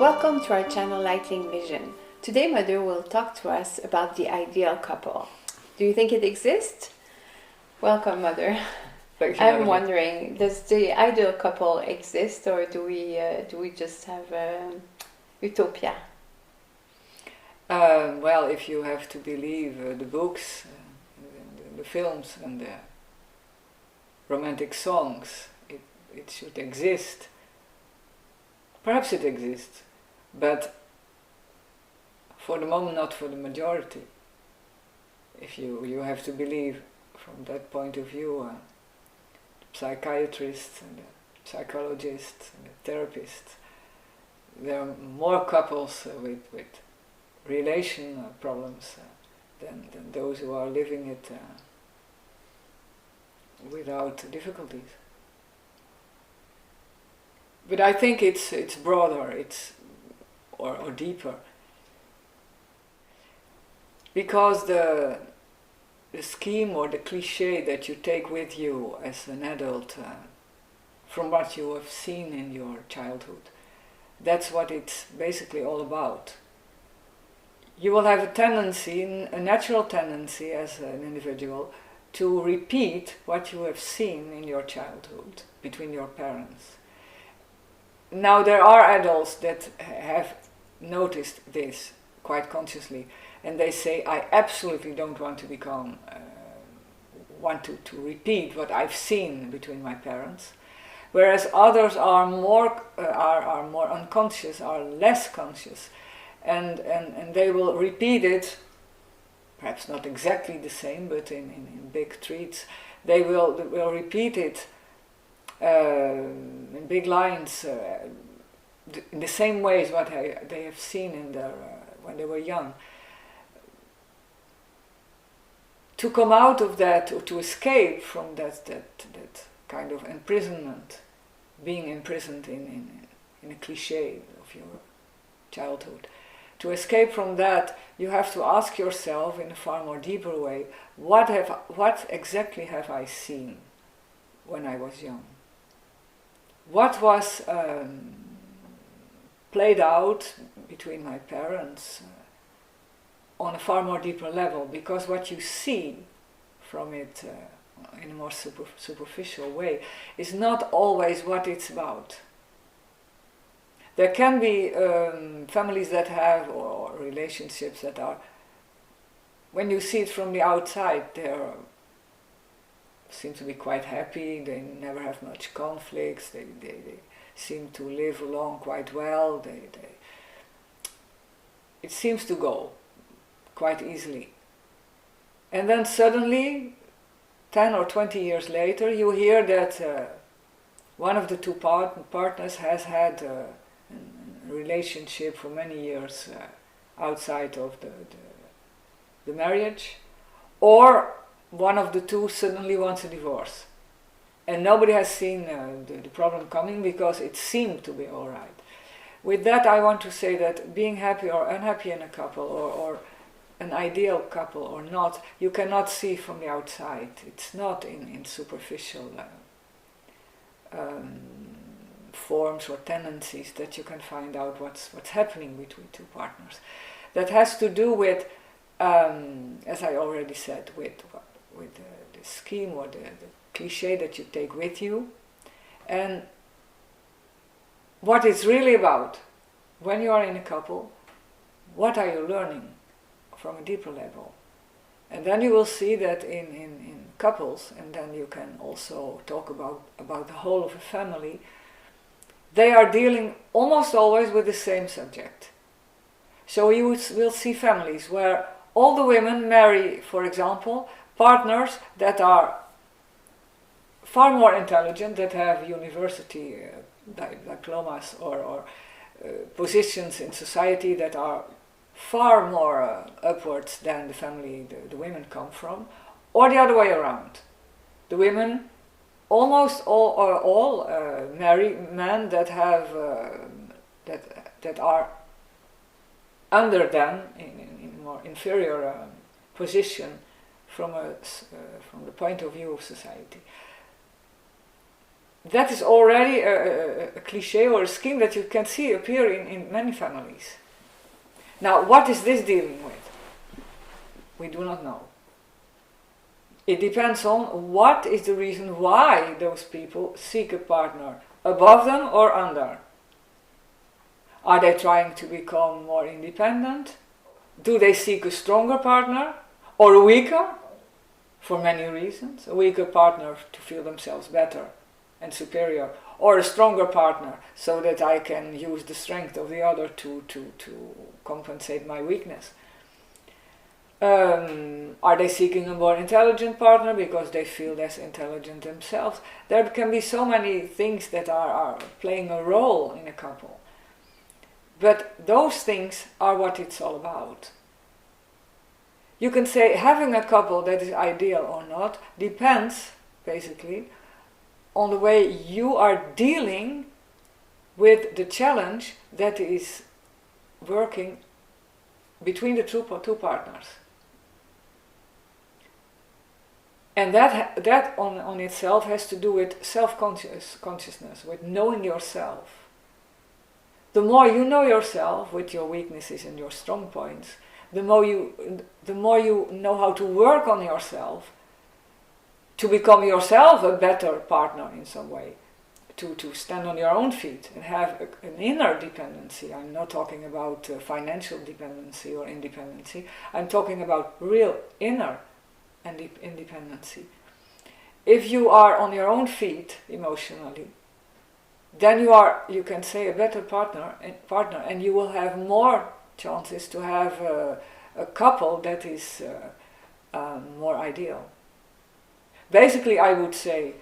Welcome to our channel Lightning Vision. Today Mother will talk to us about the ideal couple. Do you think it exists? Welcome Mother. I'm wondering, does the ideal couple exist, or do we just have utopia? Well, if you have to believe the books, the films and the romantic songs, it should exist. Perhaps it exists, but for the moment not for the majority. If you have to believe from that point of view, psychiatrists and the psychologists and the therapists, there are more couples with relation problems than those who are living it without difficulties. But I think it's broader, or deeper, because the scheme or the cliché that you take with you as an adult from what you have seen in your childhood, that's what it's basically all about. You will have a natural tendency as an individual to repeat what you have seen in your childhood between your parents. Now there are adults that have noticed this quite consciously, and they say, I absolutely don't want to repeat what I've seen between my parents, whereas others are more unconscious, are less conscious, and they will repeat it, perhaps not exactly the same, but in big treats, they will repeat it in big lines, in the same ways what they have seen in their when they were young. To come out of that, or to escape from that kind of imprisonment, being imprisoned in a cliché of your childhood, to escape from that, you have to ask yourself in a far more deeper way, what exactly have I seen when I was young? What was played out between my parents on a far more deeper level? Because what you see from it in a more superficial way is not always what it's about. There can be families that have, or relationships that are, when you see it from the outside, they seem to be quite happy, they never have much conflicts, they seem to live along quite well, it seems to go quite easily. And then suddenly, 10 or 20 years later, you hear that one of the two partners has had a relationship for many years outside of the marriage, or one of the two suddenly wants a divorce. And nobody has seen the problem coming because it seemed to be all right. With that, I want to say that being happy or unhappy in a couple, or an ideal couple or not, you cannot see from the outside. It's not in superficial forms or tendencies that you can find out what's happening between two partners. That has to do with, as I already said, with the scheme or the cliché that you take with you, and what it's really about. When you are in a couple, what are you learning from a deeper level? And then you will see that in couples, and then you can also talk about the whole of a family, they are dealing almost always with the same subject. So you will see families where all the women marry, for example, partners that are far more intelligent, that have university diplomas or positions in society that are far more upwards than the family the women come from, or the other way around. The women almost all marry men that have that are under them in more inferior position from the point of view of society. that is already a cliche or a scheme that you can see appear in many families. Now, what is this dealing with? We do not know. It depends on what is the reason why those people seek a partner, above them or under. Are they trying to become more independent? Do they seek a stronger partner or a weaker? For many reasons. A weaker partner to feel themselves better and superior, or a stronger partner so that I can use the strength of the other to compensate my weakness. Are they seeking a more intelligent partner because they feel less intelligent themselves? There can be so many things that are playing a role in a couple. But those things are what it's all about. You can say having a couple that is ideal or not depends, basically, on the way you are dealing with the challenge that is working between the two partners. And that on itself has to do with self-consciousness, with knowing yourself. The more you know yourself with your weaknesses and your strong points, the more you know how to work on yourself to become yourself a better partner in some way, to stand on your own feet and have an inner dependency. I'm not talking about financial dependency or independency. I'm talking about real inner independency. If you are on your own feet emotionally, then you can say, a better partner, and you will have more chances to have a couple that is more ideal. Basically, I would say,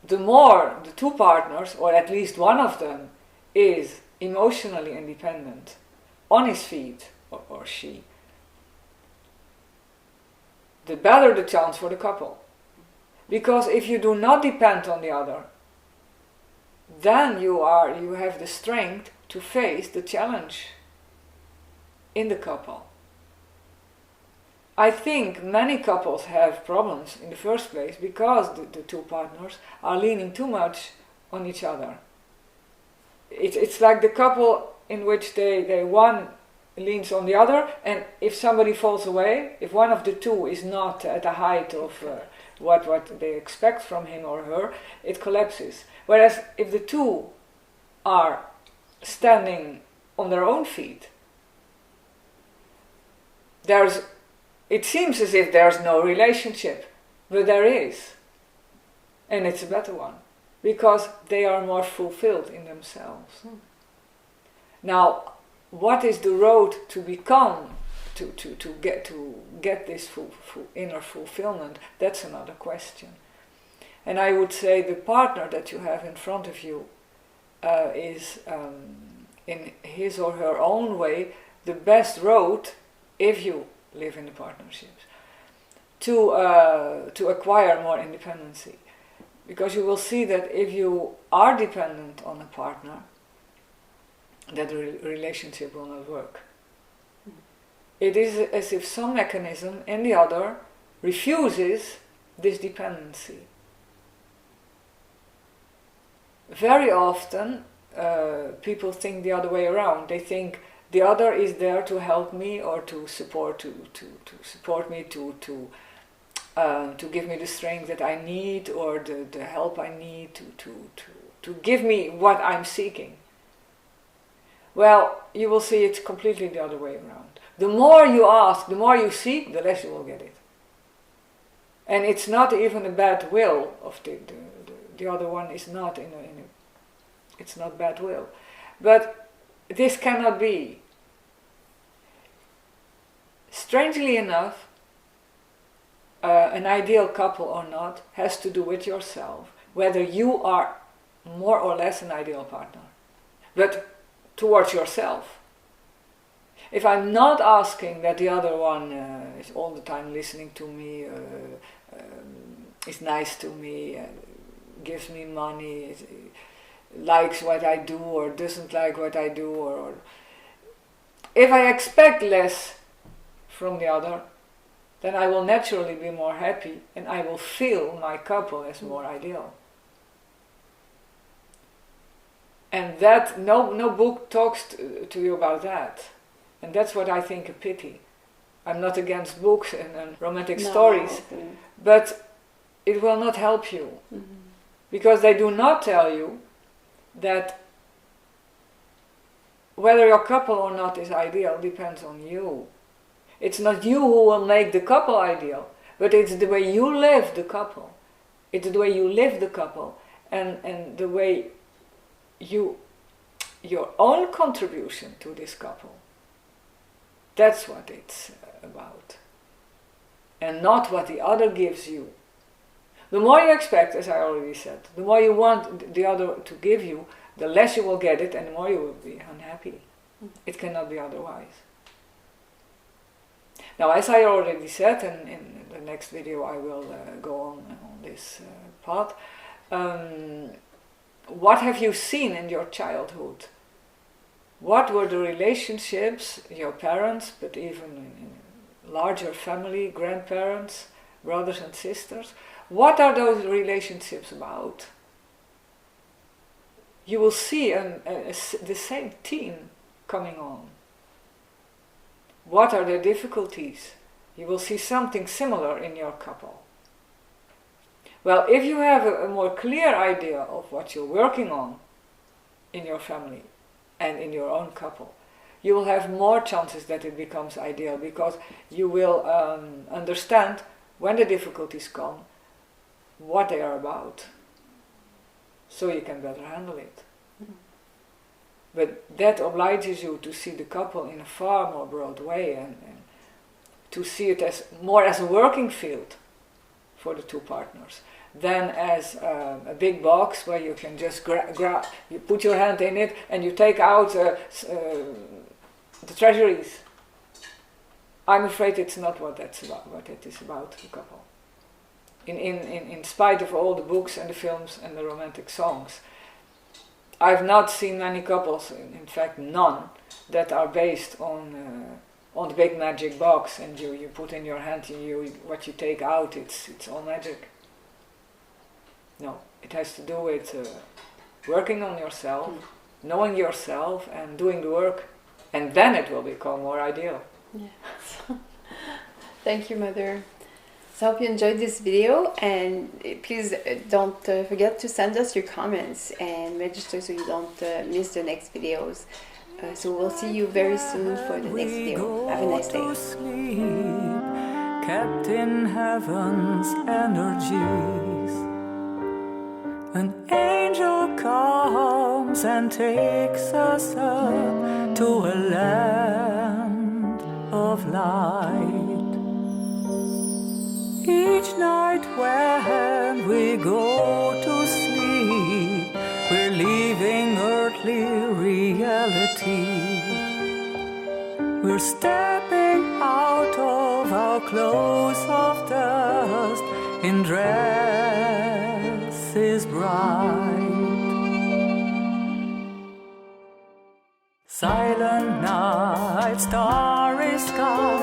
the more the two partners, or at least one of them, is emotionally independent, on his feet, or she, the better the chance for the couple. Because if you do not depend on the other, then you have the strength to face the challenge in the couple. I think many couples have problems in the first place because the two partners are leaning too much on each other. It's like the couple in which they one leans on the other, and if somebody falls away, if one of the two is not at the height of what they expect from him or her, it collapses. Whereas if the two are standing on their own feet, it seems as if there's no relationship, but there is. And it's a better one, because they are more fulfilled in themselves. Now, what is the road to become, to get this inner fulfillment? That's another question. And I would say the partner that you have in front of you is, in his or her own way, the best road, if you live in the partnerships, to acquire more independency. Because you will see that if you are dependent on a partner, that the relationship will not work. It is as if some mechanism in the other refuses this dependency. Very often people think the other way around. They think the other is there to help me or to support me, to give me the strength that I need, or the help I need to give me what I'm seeking. Well, you will see it's completely the other way around. The more you ask, the more you seek, the less you will get it. And it's not even a bad will of the other one is not it's not bad will. But this cannot be. Strangely enough, an ideal couple or not has to do with yourself, whether you are more or less an ideal partner. But towards yourself. If I'm not asking that the other one is all the time listening to me, is nice to me, gives me money, likes what I do or doesn't like what I do, or if I expect less from the other, then I will naturally be more happy and I will feel my couple as more ideal. And that no book talks to you about that. And that's what I think a pity. I'm not against books and romantic stories, but it will not help you. Mm-hmm. Because they do not tell you that whether your couple or not is ideal depends on you. It's not you who will make the couple ideal, but it's the way you live the couple. It's the way you live the couple and the way your own contribution to this couple. That's what it's about. And not what the other gives you. The more you expect, as I already said, the more you want the other to give you, the less you will get it and the more you will be unhappy. It cannot be otherwise. Now, as I already said, and in the next video I will go on this path, what have you seen in your childhood? What were the relationships, your parents, but even in larger family, grandparents, brothers and sisters? What are those relationships about? You will see the same theme coming on. What are the difficulties? You will see something similar in your couple. Well, if you have a more clear idea of what you're working on in your family and in your own couple, you will have more chances that it becomes ideal, because you will understand when the difficulties come what they are about, so you can better handle it. But that obliges you to see the couple in a far more broad way and to see it as more as a working field for the two partners than as a big box where you can just you put your hand in it and you take out the treasuries. I'm afraid it's not what that's about. What it is about, the couple. In spite of all the books and the films and the romantic songs, I've not seen many couples, in fact none, that are based on the big magic box and you put in your hand and what you take out, it's all magic. No, it has to do with working on yourself, knowing yourself and doing the work, and then it will become more ideal. Yes. Thank you, Mother. So I hope you enjoyed this video, and please don't forget to send us your comments and register so you don't miss the next videos. So we'll see you very soon for the next video. Have a nice day. Sleep, kept in heaven's energies. An angel comes and takes us up to a land of light. Each night when we go to sleep, we're leaving earthly reality. We're stepping out of our clothes of dust in dresses bright. Silent night, starry sky,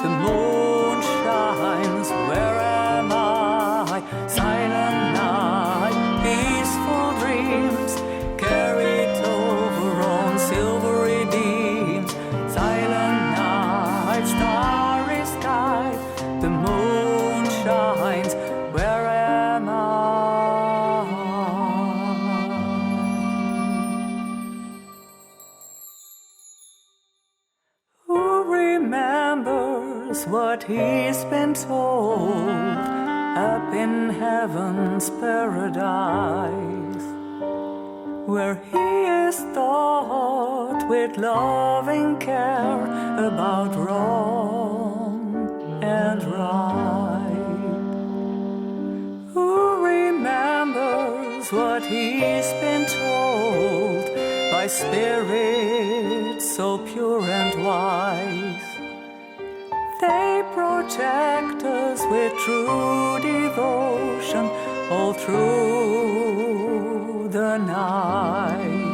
the moon shines, where am I? Silent night, peaceful dreams, carried over on silvery beams. Silent night, starry sky, the moon shines, where am I? Who remembers what he's been told up in heaven's paradise, where he is taught with loving care about wrong and right? Who remembers what he's been told by spirits so pure and wise? They protect us with true devotion all through the night.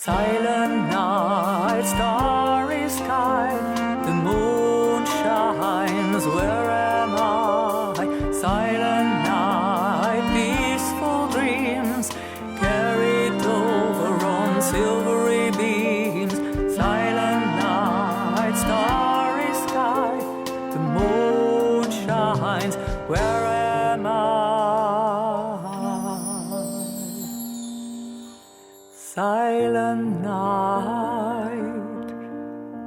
Silent night, starry sky, the moon shines, where am I? Silent night, peaceful dreams, carried over on silvery beams. Silent night, starry sky, the moon shines, where am I? Silent night,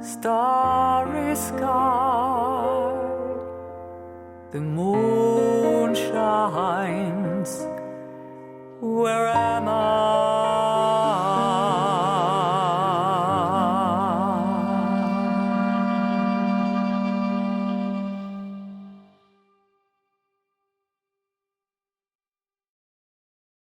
starry sky, the moon